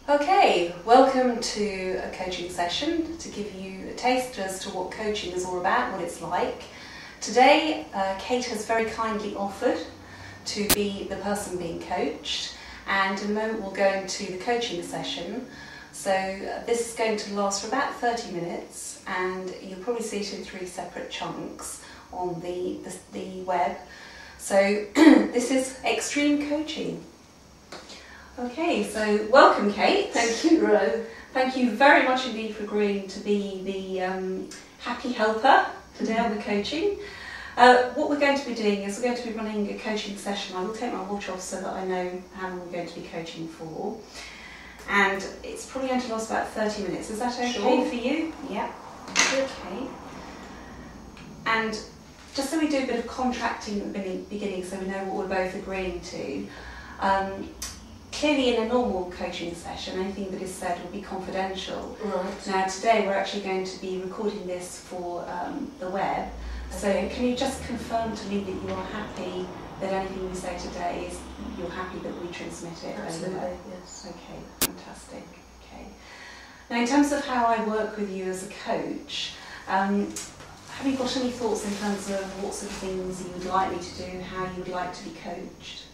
Okay, welcome to a coaching session to give you a taste as to what coaching is all about, what it's like. Today, Kate has very kindly offered to be the person being coached, and in a moment we'll go into the coaching session. So this is going to last for about 30 minutes, and you'll probably see it in 3 separate chunks on the web. So this is Extreme Coaching. Okay, so welcome, Kate. Thank you, Ro. Thank you very much indeed for agreeing to be the happy helper today on the coaching. What we're going to be doing is we're going to be running a coaching session. I will take my watch off so that I know how long we're going to be coaching for. And it's probably going to last about 30 minutes. Is that okay for you? Yeah. Okay. And just so we do a bit of contracting at the beginning so we know what we're both agreeing to, clearly in a normal coaching session, anything that is said will be confidential. Right. Now today we're actually going to be recording this for the web. So can you just confirm to me that you are happy that anything we say today is, you're happy that we transmit it? Absolutely, over? yes. Okay, fantastic. Okay. Now in terms of how I work with you as a coach, have you got any thoughts in terms of what sort of things you would like me to do, how you would like to be coached?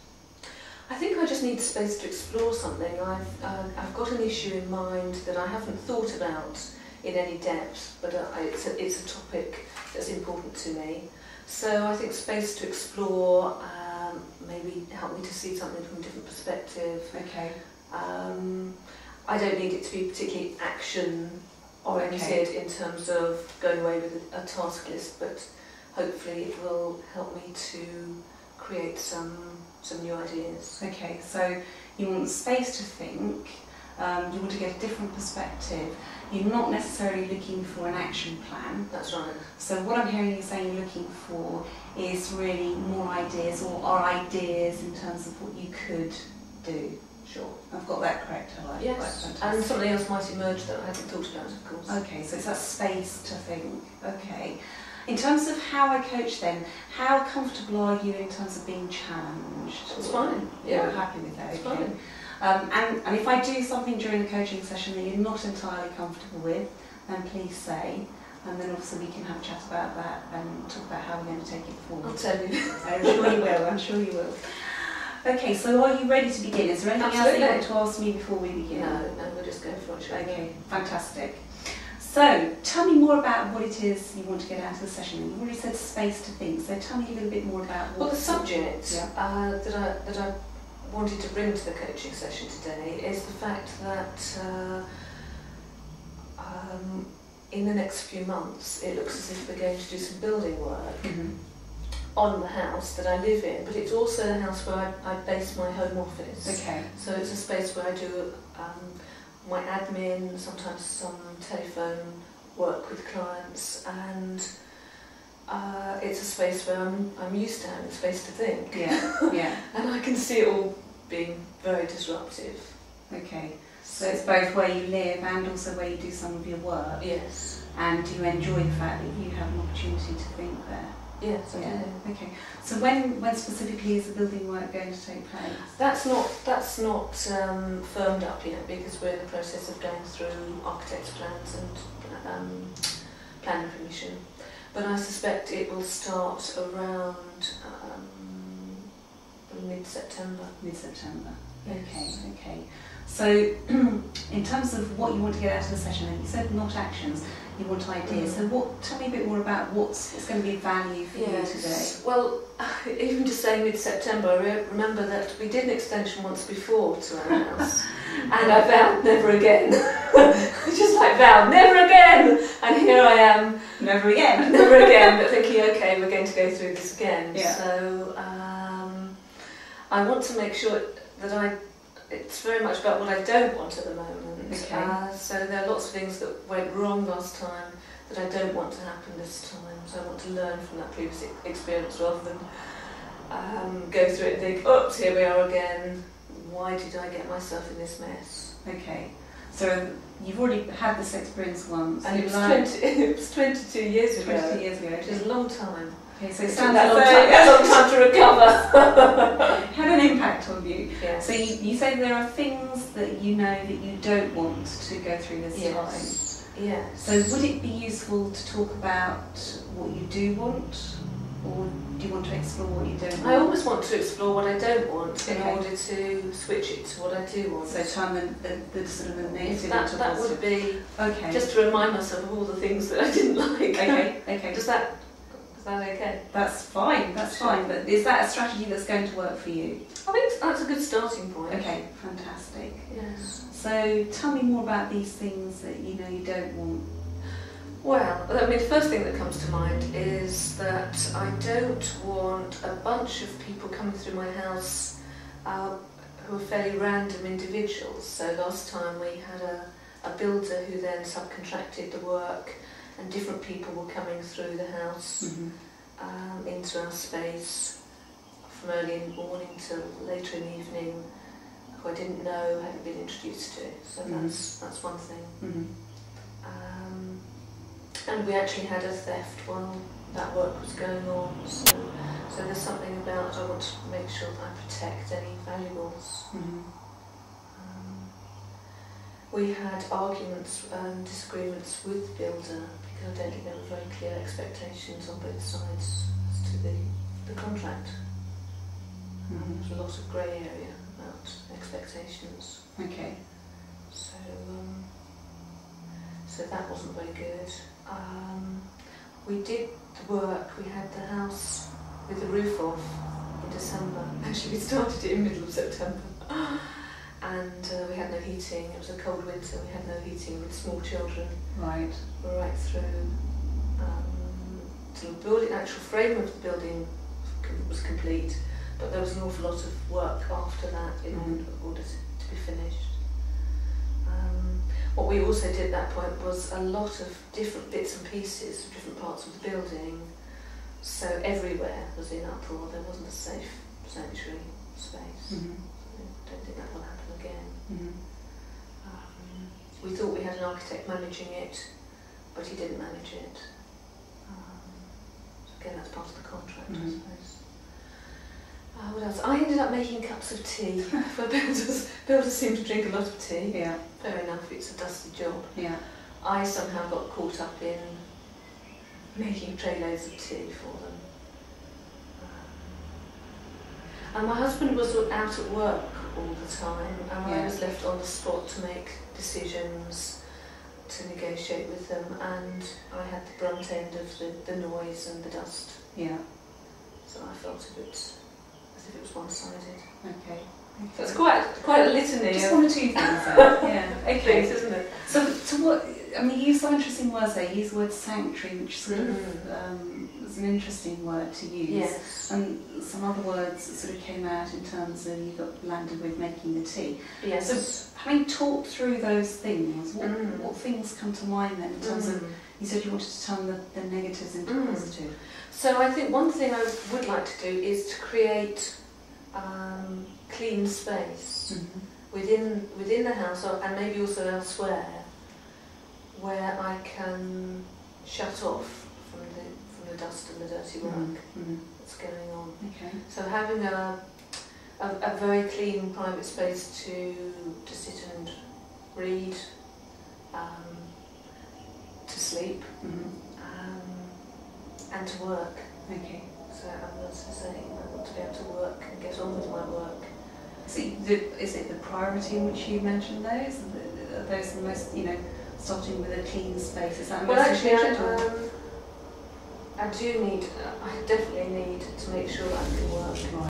I think I just need space to explore something. I've got an issue in mind that I haven't thought about in any depth, but it's a topic that's important to me. So I think space to explore, maybe help me to see something from a different perspective. Okay. I don't need it to be particularly action oriented in terms of going away with a task list, but hopefully it will help me to create some new ideas. Okay, so you want space to think, you want to get a different perspective. You're not necessarily looking for an action plan. That's right. So what I'm hearing you saying you're looking for is really more ideas, or are ideas in terms of what you could do. Sure. I've got that correct, I like that. Yes, and something else might emerge that I hadn't thought about, of course. Okay, so it's that space to think. Okay. In terms of how I coach then, how comfortable are you in terms of being challenged? It's fine. Yeah, I'm happy with that. It's okay. fine. And if I do something during the coaching session that you're not entirely comfortable with, then please say, and then obviously we can have a chat about that and talk about how we're going to take it forward. I'll tell you. I'm sure you will, I'm sure you will. Okay, so are you ready to begin? Is there anything else you want to ask me before we begin? No, we'll just go for it. Okay, fantastic. So, tell me more about what it is you want to get out of the session. You've already said space to think, so tell me a little bit more about what... Well, the subject that I wanted to bring to the coaching session today is the fact that in the next few months it looks as if we're going to do some building work on the house that I live in, but it's also the house where I base my home office. Okay. So it's a space where I do my admin, sometimes some telephone work with clients, and it's a space where I'm used to having space to think. Yeah, yeah. And I can see it all being very disruptive. Okay, so it's both where you live and also where you do some of your work. Yes. And do you enjoy the fact that you have an opportunity to think there? Yes, I do. Okay. So when specifically is the building work going to take place? That's not firmed up yet, because we're in the process of going through architect's plans and planning permission. But I suspect it will start around mid-September. Mid-September. Yes. Okay. Okay. So in terms of what you want to get out of the session, you said not actions. You want ideas. So tell me a bit more about what's going to be value for you today. Well, even just saying mid-September, I remember that we did an extension once before to our house, and I vowed never again. Just like vowed, never again! And here I am. Never again. Never again, but thinking, okay, we're going to go through this again. Yeah. So I want to make sure that it's very much about what I don't want at the moment. Okay. So there are lots of things that went wrong last time that I don't want to happen this time. So I want to learn from that previous experience rather than go through it and think, oops, here we are again. Why did I get myself in this mess? Okay. So you've already had this experience once. And it was 22 years ago. 22 years ago. Which is a long time. Okay, so it took sounds that like long time to recover. it had an impact on you. Yes. So you say there are things that you know that you don't want to go through this time. Yes. So would it be useful to talk about what you do want, or do you want to explore what you don't want? I always want to explore what I don't want in order to switch it to what I do want. So turn the sort of the negative that, into that positive. would be okay. just to remind myself of all the things that I didn't like. Okay. Okay. Is that okay? That's fine. That's fine. But is that a strategy that's going to work for you? I think that's a good starting point. Okay. Fantastic. Yes. So tell me more about these things that you know you don't want. Well, I mean, the first thing that comes to mind is that I don't want a bunch of people coming through my house who are fairly random individuals. So last time we had a builder who then subcontracted the work, and different people were coming through the house into our space from early in the morning till later in the evening, who I didn't know, hadn't been introduced to. So that's one thing. And we actually had a theft while that work was going on. So there's something about I want to make sure that I protect any valuables. We had arguments and disagreements with the builder because I don't think there were very clear expectations on both sides as to the contract. There was a lot of grey area about expectations. Okay. So that wasn't very good. We did the work, we had the house with the roof off in December. Actually, we started it in the middle of September. And we had no heating. It was a cold winter, we had no heating with small children. Right. Right through till the building, actual frame of the building was complete, but there was an awful lot of work after that in order to be finished. What we also did at that point was a lot of different bits and pieces of different parts of the building, so everywhere was in uproar. There wasn't a safe sanctuary space. I don't think that will happen again. We thought we had an architect managing it, but he didn't manage it. So again, that's part of the contract, I suppose. What else? I ended up making cups of tea for builders. Builders seem to drink a lot of tea. Yeah. Fair enough, it's a dusty job. Yeah. I somehow got caught up in making tray loads of tea for them. And my husband was out at work all the time, and I was left on the spot to make decisions, to negotiate with them, and I had the brunt end of the noise and the dust. Yeah. So I felt a bit as if it was one-sided. Okay. So it's quite a litany. Just one or two things there. Yeah. Okay. Things, isn't it? So what? I mean, you use some interesting words there. You use the word sanctuary, which sort of is an interesting word to use. Yes. And some other words that sort of came out in terms of you got landed with making the tea. Yes. So having talked through those things, what things come to mind then in terms of? You said you wanted to turn the negatives into positive. So I think one thing I would like to do is to create clean space within the house, and maybe also elsewhere, where I can shut off from the dust and the dirty work that's going on. Okay. So having a very clean private space to sit and read, to sleep, and to work. Okay. So as I say, I want to be able to work and get on with my work. So is it the priority in which you mentioned those? Are those the most, starting with a clean space? Is that the most important? I definitely need to make sure that I can work.